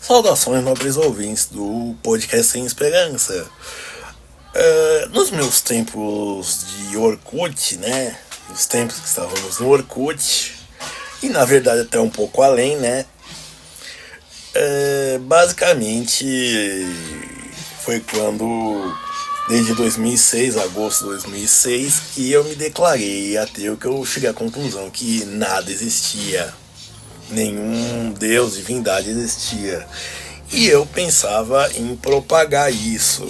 Saudações, nobres ouvintes do podcast Sem Esperança. Nos meus tempos de Orkut, né? Os tempos que estávamos no Orkut, e na verdade até um pouco além, né? Basicamente foi quando, desde 2006, agosto de 2006, que eu me declarei ateu, que eu cheguei à conclusão que nada existia. Nenhum Deus, divindade existia. E eu pensava em propagar isso.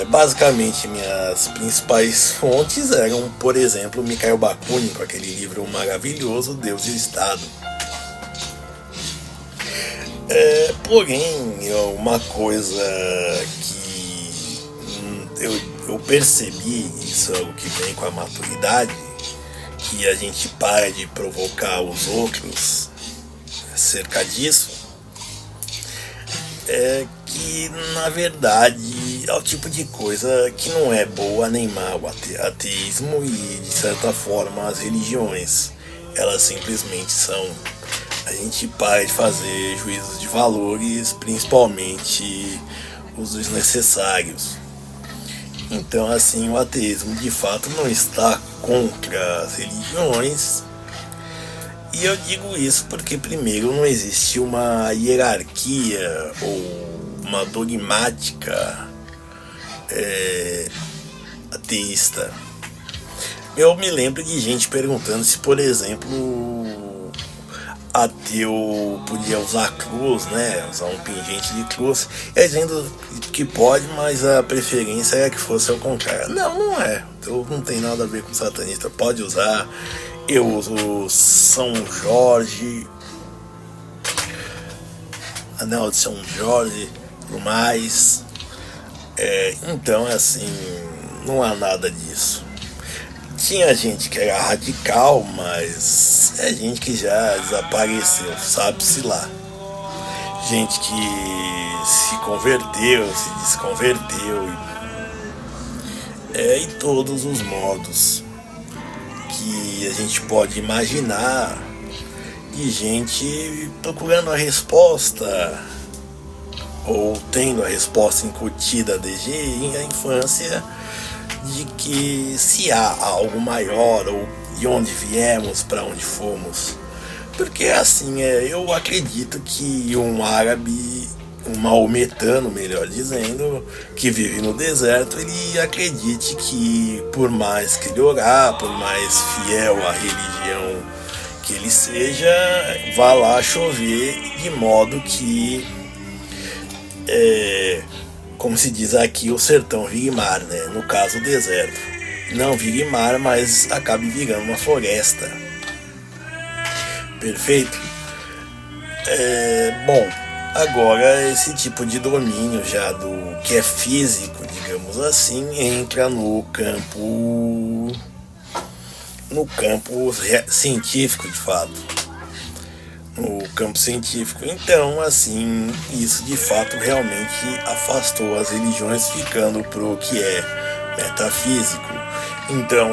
Basicamente, minhas principais fontes eram, por exemplo, Mikhail Bakunin, com aquele livro maravilhoso, Deus e o Estado. Porém, uma coisa que eu percebi, isso é o que vem com a maturidade, que a gente para de provocar os outros acerca disso, é que na verdade é o tipo de coisa que não é boa nem má, o ateísmo e de certa forma as religiões, elas simplesmente são. A gente para de fazer juízos de valores, principalmente os desnecessários. Então, assim, o ateísmo de fato não está contra as religiões. E eu digo isso porque, primeiro, não existe uma hierarquia ou uma dogmática ateísta. Eu me lembro de gente perguntando se, por exemplo, ateu podia usar cruz, né? Usar um pingente de cruz. Dizendo que pode, mas a preferência é que fosse ao contrário. Não, não é. Então não tem nada a ver com satanista. Pode usar. Eu uso São Jorge, anel de São Jorge, tudo mais. Então, assim, não há nada disso. Tinha gente que era radical, mas é gente que já desapareceu, sabe-se lá. Gente que se converteu, se desconverteu, em todos os modos que a gente pode imaginar, de gente procurando a resposta ou tendo a resposta incutida desde a infância de que se há algo maior ou de onde viemos, para onde fomos. Porque assim, eu acredito que um árabe, um maometano, melhor dizendo, que vive no deserto, ele acredite que por mais que ele orar, por mais fiel à religião que ele seja, vá lá chover, de modo que, como se diz aqui, o sertão vire mar, né? No caso, o deserto. Não vire mar, mas acabe virando uma floresta. Perfeito? Bom, agora esse tipo de domínio já do que é físico, digamos assim, entra no campo científico, de fato. No campo científico. Então, assim, isso de fato realmente afastou as religiões, ficando pro que é metafísico. Então,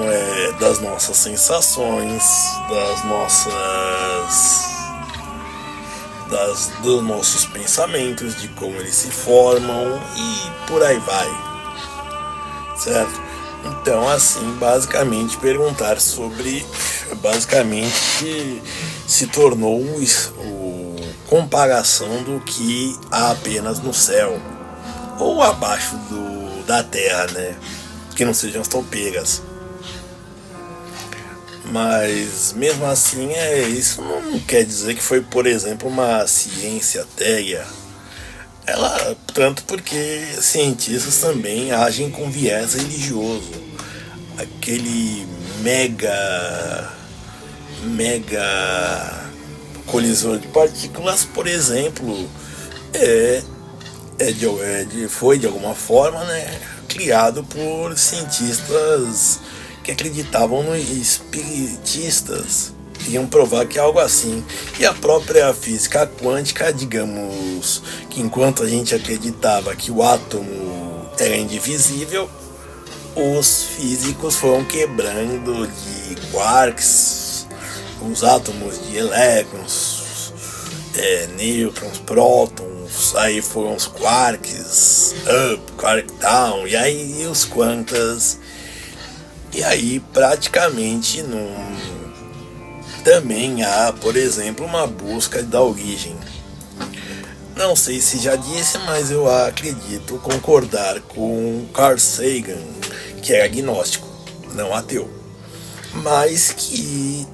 das nossas sensações, dos nossos pensamentos, de como eles se formam e por aí vai, certo? Então, assim, basicamente perguntar sobre, basicamente se tornou comparação do que há apenas no céu ou abaixo da terra, né? Que não sejam as toupegas. Mas mesmo assim, isso não quer dizer que foi, por exemplo, uma ciência ateia. Tanto porque cientistas também agem com viés religioso. Aquele mega colisor de partículas, por exemplo, foi de alguma forma, né, criado por cientistas que acreditavam nos espiritistas, iam provar que é algo assim. E a própria física quântica, digamos que enquanto a gente acreditava que o átomo era indivisível, os físicos foram quebrando de quarks, os átomos de elétrons, nêutrons, prótons, aí foram os quarks, up, quark down, e aí os quantas. E aí praticamente também há, por exemplo, uma busca da origem. Não sei se já disse, mas eu acredito concordar com Carl Sagan, que é agnóstico, não ateu. Mas que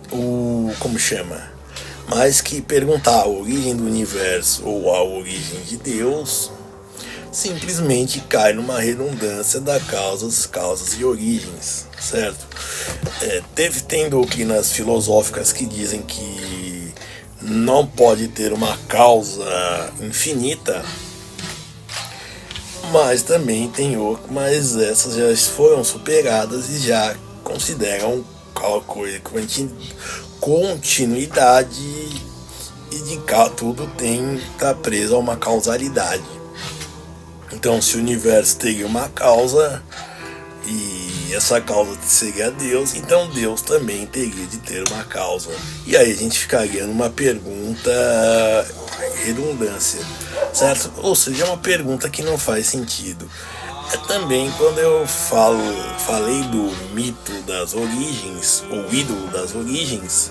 Mas que perguntar a origem do universo ou a origem de Deus simplesmente cai numa redundância da causas e origens, certo? Tem doutrinas filosóficas que dizem que não pode ter uma causa infinita, mas também mas essas já foram superadas e já consideram coisa continuidade e de cá tudo tá preso a uma causalidade. Então, se o universo teria uma causa e essa causa seria Deus, então Deus também teria de ter uma causa. E aí a gente ficaria numa pergunta redundância, certo? Ou seja, uma pergunta que não faz sentido. Também quando eu falei do mito das origens, ou ídolo das origens,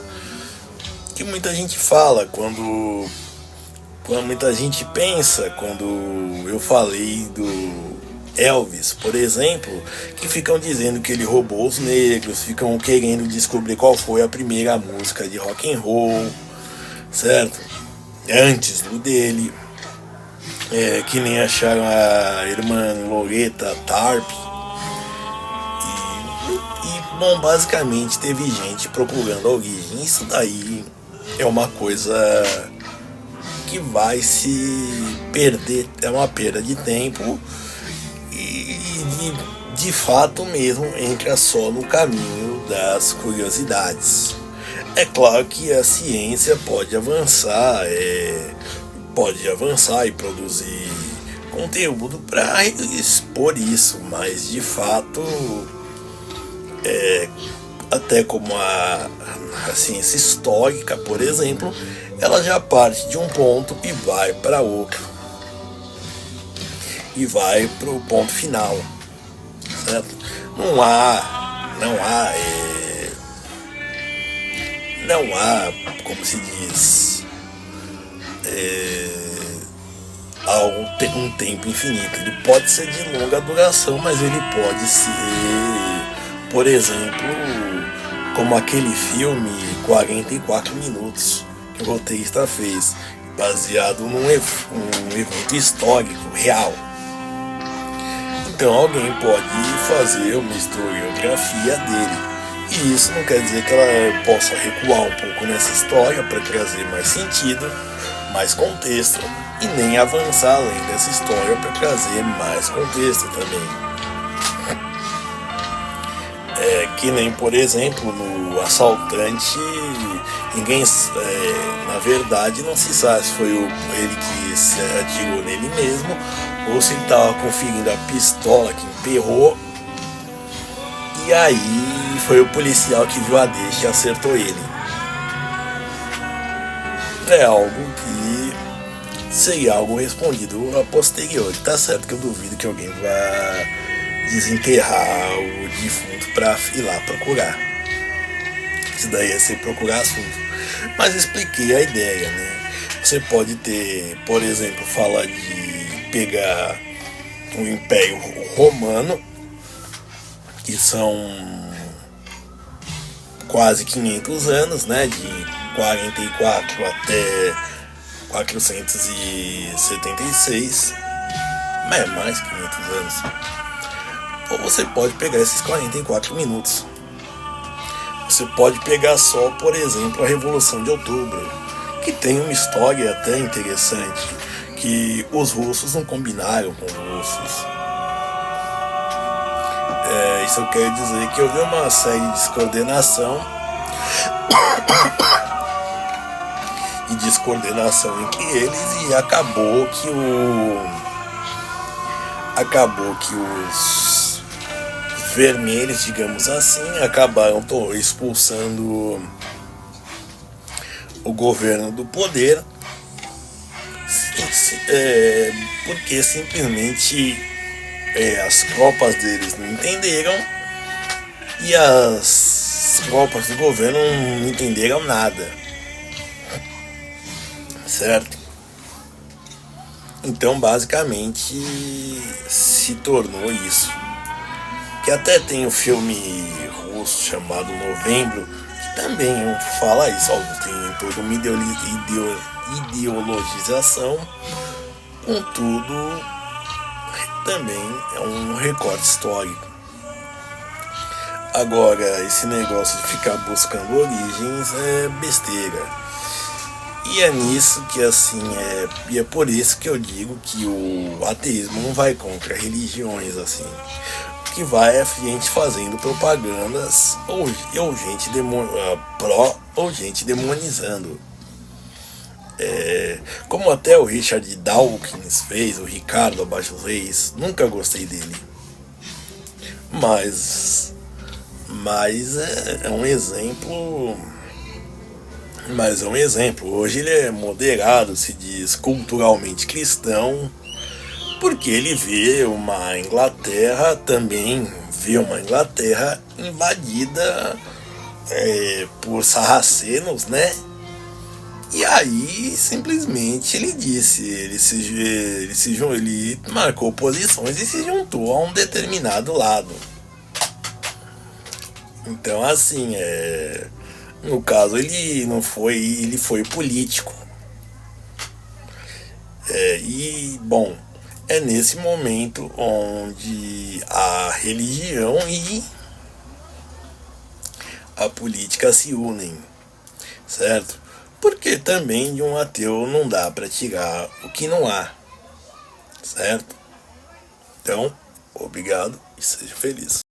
que muita gente fala quando muita gente pensa, quando eu falei do Elvis, por exemplo, que ficam dizendo que ele roubou os negros, ficam querendo descobrir qual foi a primeira música de rock and roll, certo? Antes do dele. Que nem acharam a irmã Loretta Tarp. Bom, basicamente teve gente procurando a origem. Isso daí é uma coisa que vai se perder, é uma perda de tempo e de fato mesmo entra só no caminho das curiosidades. É claro que a ciência pode avançar e produzir conteúdo para expor isso, mas de fato até como a ciência histórica, por exemplo, ela já parte de um ponto e vai para outro e vai para o ponto final, certo? Não há, como se diz, um tempo infinito. Ele pode ser de longa duração, mas ele pode ser, por exemplo, como aquele filme 44 minutos que o roteirista fez, baseado num evento histórico real. Então alguém pode fazer uma historiografia dele. E isso não quer dizer que ela possa recuar um pouco nessa história para trazer mais sentido, mais contexto, e nem avançar além dessa história para trazer mais contexto também. Que nem, por exemplo, no Assaltante, ninguém, na verdade, não se sabe se foi ele que se atirou nele mesmo ou se ele estava conferindo a pistola que emperrou. E aí foi o policial que viu a deixa e acertou ele. É algo que seria algo respondido a posteriori. Tá certo que eu duvido que alguém vá desenterrar o defunto pra ir lá procurar. Isso daí é ser procurar assunto. Mas expliquei a ideia, né? Você pode ter, por exemplo, falar de pegar o Império Romano, que são quase 500 anos, né? De 44 até 476, mas é mais 500 anos. Ou você pode pegar esses 44 minutos. Você pode pegar só, por exemplo, a Revolução de Outubro, que tem uma história até interessante, que os russos não combinaram com os russos. Isso quer dizer que houve uma série de descoordenação entre eles e acabou que os vermelhos, digamos assim, acabaram expulsando o governo do poder porque simplesmente as tropas deles não entenderam e as tropas do governo não entenderam nada, certo? Então basicamente se tornou isso. Que até tem um filme russo chamado Novembro, que também fala isso, ó, tem toda uma ideologização, contudo também é um recorte histórico. Agora, esse negócio de ficar buscando origens é besteira. E é nisso que assim e é por isso que eu digo que o ateísmo não vai contra religiões assim. O que vai é gente fazendo propagandas ou gente pró ou gente demonizando. Como até o Richard Dawkins fez, o Ricardo Abaixo os Reis, nunca gostei dele. Mas é um exemplo. Mas é um exemplo. Hoje ele é moderado, se diz culturalmente cristão, porque ele vê uma Inglaterra invadida por sarracenos, né? E aí simplesmente ele marcou posições e se juntou a um determinado lado. Então assim, no caso ele não foi, ele foi político. E bom, é nesse momento onde a religião e a política se unem, certo? Porque também de um ateu não dá para tirar o que não há, certo? Então, obrigado e seja feliz.